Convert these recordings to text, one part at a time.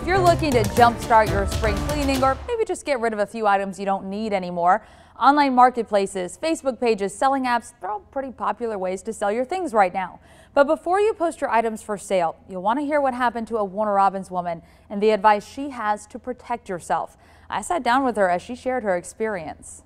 If you're looking to jumpstart your spring cleaning or maybe just get rid of a few items you don't need anymore, online marketplaces, Facebook pages, selling apps, they're all pretty popular ways to sell your things right now. But before you post your items for sale, you'll want to hear what happened to a Warner Robins woman and the advice she has to protect yourself. I sat down with her as she shared her experience.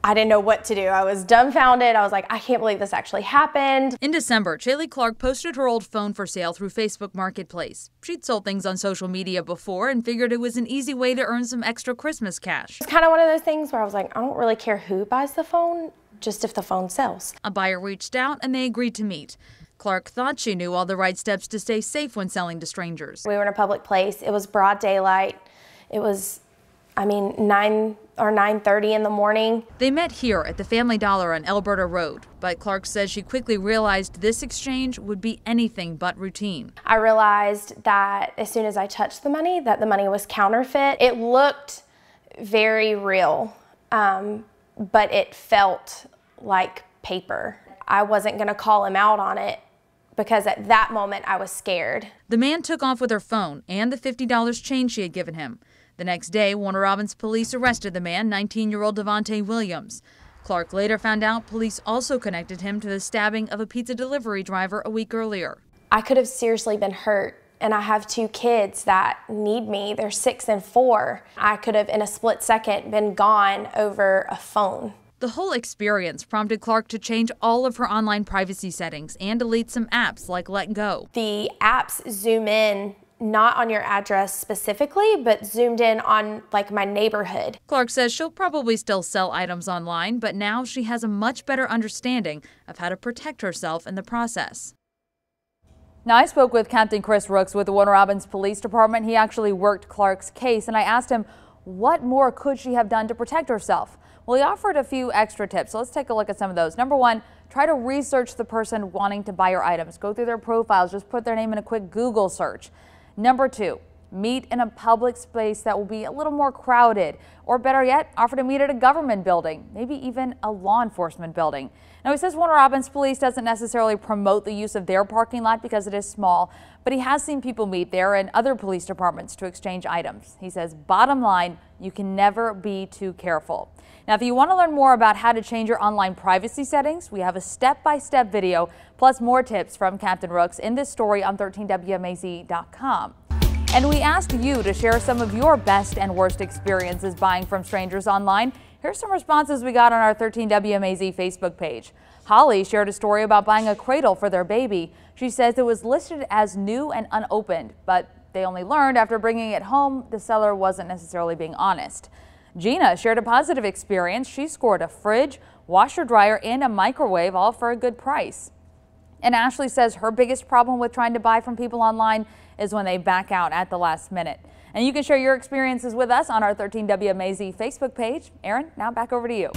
I didn't know what to do. I was dumbfounded. I was like, I can't believe this actually happened. In December, Chaley Clark posted her old phone for sale through Facebook Marketplace. She'd sold things on social media before and figured it was an easy way to earn some extra Christmas cash. It's kind of one of those things where I was like, I don't really care who buys the phone, just if the phone sells. A buyer reached out and they agreed to meet. Clark thought she knew all the right steps to stay safe when selling to strangers. We were in a public place. It was broad daylight. It was 9 or 9:30 in the morning. They met here at the Family Dollar on Alberta Road, but Clark says she quickly realized this exchange would be anything but routine. I realized that as soon as I touched the money, that the money was counterfeit. It looked very real, but it felt like paper. I wasn't going to call him out on it because at that moment I was scared. The man took off with her phone and the $50 change she had given him. The next day, Warner Robins police arrested the man, 19-year-old Devontae Williams. Clark later found out police also connected him to the stabbing of a pizza delivery driver a week earlier. I could have seriously been hurt, and I have 2 kids that need me. They're 6 and 4. I could have, in a split second, been gone over a phone. The whole experience prompted Clark to change all of her online privacy settings and delete some apps like Let Go. The apps zoom in not on your address specifically, but zoomed in on like my neighborhood. Clark says she'll probably still sell items online, but now she has a much better understanding of how to protect herself in the process. Now, I spoke with Captain Chris Rooks with the Warner Robins Police Department. He actually worked Clark's case, and I asked him what more could she have done to protect herself. Well, he offered a few extra tips, so let's take a look at some of those. Number 1, try to research the person wanting to buy your items. Go through their profiles, just put their name in a quick Google search. Number 2, meet in a public space that will be a little more crowded, or better yet, offer to meet at a government building, maybe even a law enforcement building. Now, he says Warner Robins Police doesn't necessarily promote the use of their parking lot because it is small, but he has seen people meet there and other police departments to exchange items. He says, bottom line, you can never be too careful. Now, if you want to learn more about how to change your online privacy settings, we have a step-by-step video plus more tips from Captain Rooks in this story on 13WMAZ.com. And we asked you to share some of your best and worst experiences buying from strangers online. Here's some responses we got on our 13WMAZ Facebook page. Holly shared a story about buying a cradle for their baby. She says it was listed as new and unopened, but they only learned after bringing it home the seller wasn't necessarily being honest. Gina shared a positive experience. She scored a fridge, washer dryer, and a microwave, all for a good price. And Ashley says her biggest problem with trying to buy from people online is when they back out at the last minute. And you can share your experiences with us on our 13WMAZ Facebook page. Aaron, now back over to you.